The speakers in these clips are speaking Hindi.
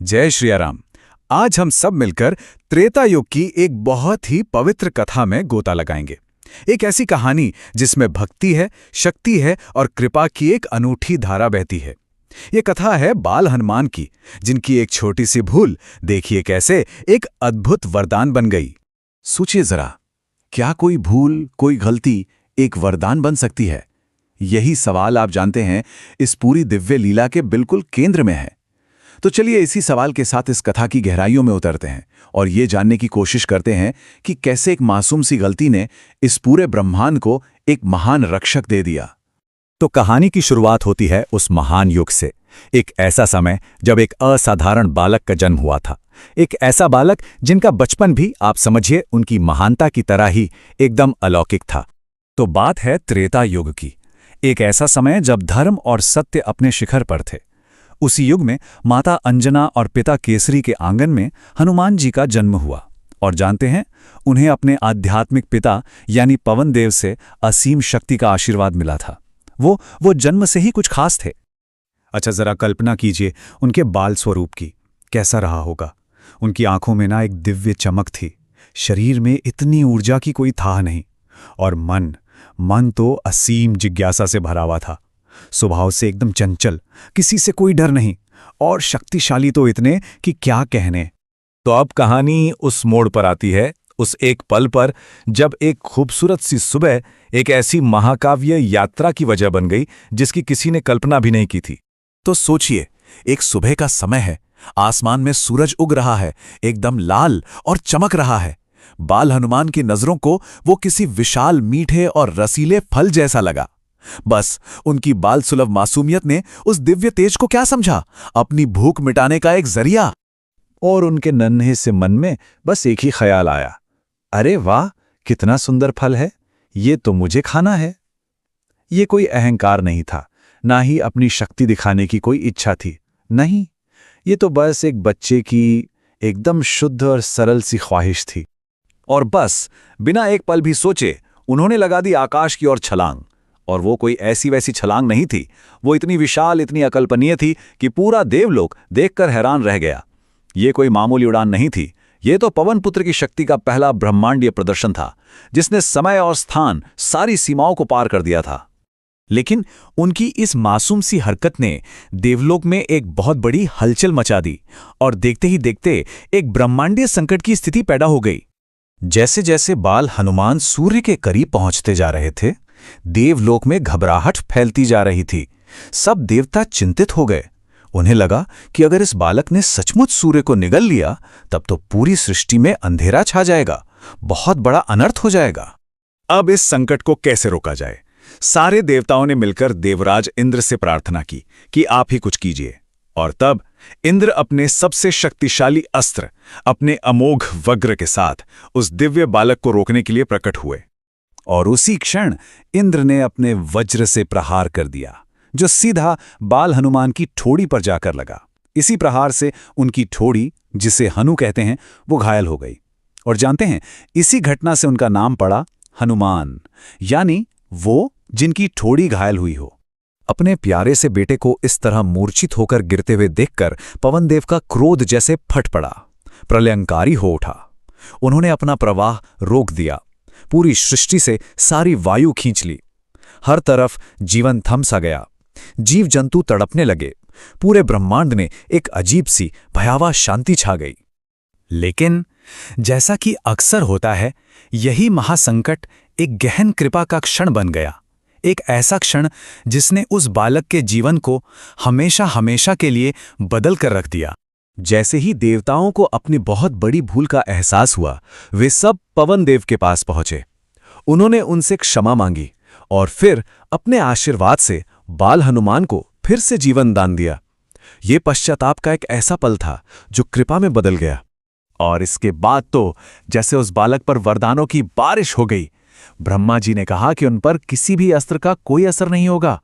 जय श्री राम। आज हम सब मिलकर त्रेता युग की एक बहुत ही पवित्र कथा में गोता लगाएंगे। एक ऐसी कहानी जिसमें भक्ति है, शक्ति है और कृपा की एक अनूठी धारा बहती है। ये कथा है बाल हनुमान की, जिनकी एक छोटी सी भूल देखिए कैसे एक अद्भुत वरदान बन गई। सोचिए जरा, क्या कोई भूल, कोई गलती एक वरदान बन सकती है? यही सवाल आप जानते हैं इस पूरी दिव्य लीला के बिल्कुल केंद्र में है। तो चलिए इसी सवाल के साथ इस कथा की गहराइयों में उतरते हैं और ये जानने की कोशिश करते हैं कि कैसे एक मासूम सी गलती ने इस पूरे ब्रह्मांड को एक महान रक्षक दे दिया। तो कहानी की शुरुआत होती है उस महान युग से। एक ऐसा समय जब एक असाधारण बालक का जन्म हुआ था। एक ऐसा बालक जिनका बचपन भी आप समझिए उनकी महानता की तरह ही एकदम अलौकिक था। तो बात है त्रेता युग की। एक ऐसा समय जब धर्म और सत्य अपने शिखर पर थे। उसी युग में माता अंजना और पिता केसरी के आंगन में हनुमान जी का जन्म हुआ। और जानते हैं, उन्हें अपने आध्यात्मिक पिता यानी पवन देव से असीम शक्ति का आशीर्वाद मिला था। वो जन्म से ही कुछ खास थे। अच्छा, जरा कल्पना कीजिए उनके बाल स्वरूप की। कैसा रहा होगा? उनकी आंखों में ना एक दिव्य चमक थी, शरीर में इतनी ऊर्जा की कोई थाह नहीं, और मन तो असीम जिज्ञासा से भरा हुआ था। स्वभाव से एकदम चंचल, किसी से कोई डर नहीं, और शक्तिशाली तो इतने कि क्या कहने। तो अब कहानी उस मोड़ पर आती है, उस एक पल पर जब एक खूबसूरत सी सुबह एक ऐसी महाकाव्य यात्रा की वजह बन गई जिसकी किसी ने कल्पना भी नहीं की थी। तो सोचिए, एक सुबह का समय है, आसमान में सूरज उग रहा है, एकदम लाल और चमक रहा है। बाल हनुमान की नजरों को वो किसी विशाल मीठे और रसीले फल जैसा लगा। बस उनकी बाल सुलभ मासूमियत ने उस दिव्य तेज को क्या समझा? अपनी भूख मिटाने का एक जरिया। और उनके नन्हे से मन में बस एक ही ख्याल आया, अरे वाह, कितना सुंदर फल है, ये तो मुझे खाना है। ये कोई अहंकार नहीं था, ना ही अपनी शक्ति दिखाने की कोई इच्छा थी। नहीं, ये तो बस एक बच्चे की एकदम शुद्ध और सरल सी ख्वाहिश थी। और बस बिना एक पल भी सोचे उन्होंने लगा दी आकाश की ओर छलांग। और वो कोई ऐसी वैसी छलांग नहीं थी, वो इतनी विशाल, इतनी अकल्पनीय थी कि पूरा देवलोक देखकर हैरान रह गया। ये कोई मामूली उड़ान नहीं थी, ये तो पवन पुत्र की शक्ति का पहला ब्रह्मांडीय प्रदर्शन था, जिसने समय और स्थान, सारी सीमाओं को पार कर दिया था। लेकिन उनकी इस मासूम सी हरकत ने देवलोक में एक बहुत बड़ी हलचल मचा दी, और देखते ही देखते एक ब्रह्मांडीय संकट की स्थिति पैदा हो गई। जैसे जैसे बाल हनुमान सूर्य के करीब पहुंचते जा रहे थे, देवलोक में घबराहट फैलती जा रही थी। सब देवता चिंतित हो गए। उन्हें लगा कि अगर इस बालक ने सचमुच सूर्य को निगल लिया, तब तो पूरी सृष्टि में अंधेरा छा जाएगा, बहुत बड़ा अनर्थ हो जाएगा। अब इस संकट को कैसे रोका जाए? सारे देवताओं ने मिलकर देवराज इंद्र से प्रार्थना की कि आप ही कुछ कीजिए। और तब इंद्र अपने सबसे शक्तिशाली अस्त्र, अपने अमोघ वज्र के साथ उस दिव्य बालक को रोकने के लिए प्रकट हुए। और उसी क्षण इंद्र ने अपने वज्र से प्रहार कर दिया, जो सीधा बाल हनुमान की ठोड़ी पर जाकर लगा। इसी प्रहार से उनकी ठोड़ी, जिसे हनु कहते हैं, वो घायल हो गई। और जानते हैं, इसी घटना से उनका नाम पड़ा हनुमान, यानी वो जिनकी ठोड़ी घायल हुई हो। अपने प्यारे से बेटे को इस तरह मूर्छित होकर गिरते हुए देखकर पवनदेव का क्रोध जैसे फट पड़ा, प्रलयंकारी हो उठा। उन्होंने अपना प्रवाह रोक दिया, पूरी सृष्टि से सारी वायु खींच ली। हर तरफ जीवन थम सा गया, जीव जंतु तड़पने लगे। पूरे ब्रह्मांड में एक अजीब सी भयावह शांति छा गई। लेकिन जैसा कि अक्सर होता है, यही महासंकट एक गहन कृपा का क्षण बन गया। एक ऐसा क्षण जिसने उस बालक के जीवन को हमेशा हमेशा के लिए बदल कर रख दिया। जैसे ही देवताओं को अपनी बहुत बड़ी भूल का एहसास हुआ, वे सब पवन देव के पास पहुंचे। उन्होंने उनसे क्षमा मांगी और फिर अपने आशीर्वाद से बाल हनुमान को फिर से जीवन दान दिया। ये पश्चाताप का एक ऐसा पल था जो कृपा में बदल गया। और इसके बाद तो जैसे उस बालक पर वरदानों की बारिश हो गई। ब्रह्मा जी ने कहा कि उन पर किसी भी अस्त्र का कोई असर नहीं होगा।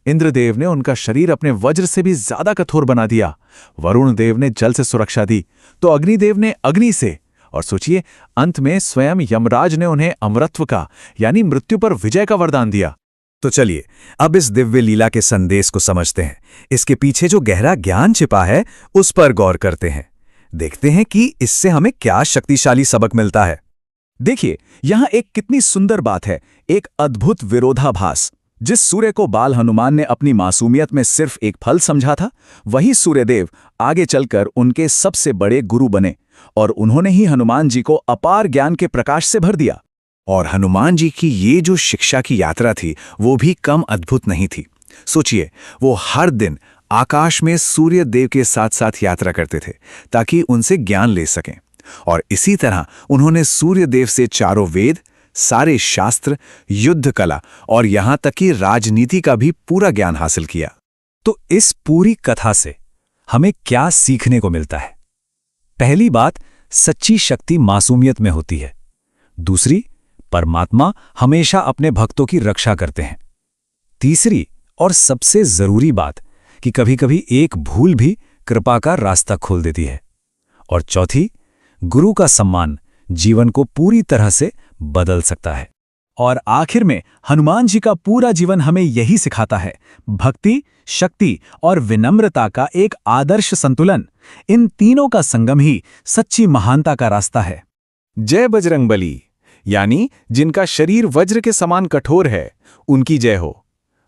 इंद्रदेव ने उनका शरीर अपने वज्र से भी ज्यादा कठोर बना दिया। वरुण देव ने जल से सुरक्षा दी, तो अग्निदेव ने अग्नि से, और सोचिए, अंत में स्वयं यमराज ने उन्हें अमरत्व का यानी मृत्यु पर विजय का वरदान दिया। तो चलिए अब इस दिव्य लीला के संदेश को समझते हैं। इसके पीछे जो गहरा ज्ञान छिपा है उस पर गौर करते हैं। देखते हैं कि इससे हमें क्या शक्तिशाली सबक मिलता है। देखिए यहां एक कितनी सुंदर बात है, एक अद्भुत विरोधाभास। जिस सूर्य को बाल हनुमान ने अपनी मासूमियत में सिर्फ एक फल समझा था, वही सूर्यदेव आगे चलकर उनके सबसे बड़े गुरु बने और उन्होंने ही हनुमान जी को अपार ज्ञान के प्रकाश से भर दिया। और हनुमान जी की ये जो शिक्षा की यात्रा थी वो भी कम अद्भुत नहीं थी। सोचिए, वो हर दिन आकाश में सूर्य देव के साथ साथ यात्रा करते थे ताकि उनसे ज्ञान ले सकें। और इसी तरह उन्होंने सूर्य देव से चारों वेद, सारे शास्त्र, युद्ध कला और यहां तक कि राजनीति का भी पूरा ज्ञान हासिल किया। तो इस पूरी कथा से हमें क्या सीखने को मिलता है? पहली बात, सच्ची शक्ति मासूमियत में होती है। दूसरी, परमात्मा हमेशा अपने भक्तों की रक्षा करते हैं। तीसरी और सबसे जरूरी बात कि कभी-कभी एक भूल भी कृपा का रास्ता खोल देती है। और चौथी, गुरु का सम्मान जीवन को पूरी तरह से बदल सकता है। और आखिर में हनुमान जी का पूरा जीवन हमें यही सिखाता है, भक्ति, शक्ति और विनम्रता का एक आदर्श संतुलन। इन तीनों का संगम ही सच्ची महानता का रास्ता है। जय बजरंगबली, यानी जिनका शरीर वज्र के समान कठोर है, उनकी जय हो।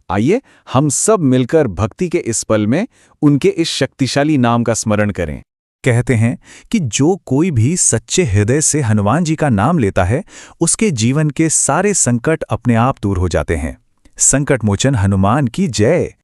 आइए हम सब मिलकर भक्ति के इस पल में उनके इस शक्तिशाली नाम का स्मरण करें। कहते हैं कि जो कोई भी सच्चे हृदय से हनुमान जी का नाम लेता है, उसके जीवन के सारे संकट अपने आप दूर हो जाते हैं। संकट मोचन हनुमान की जय।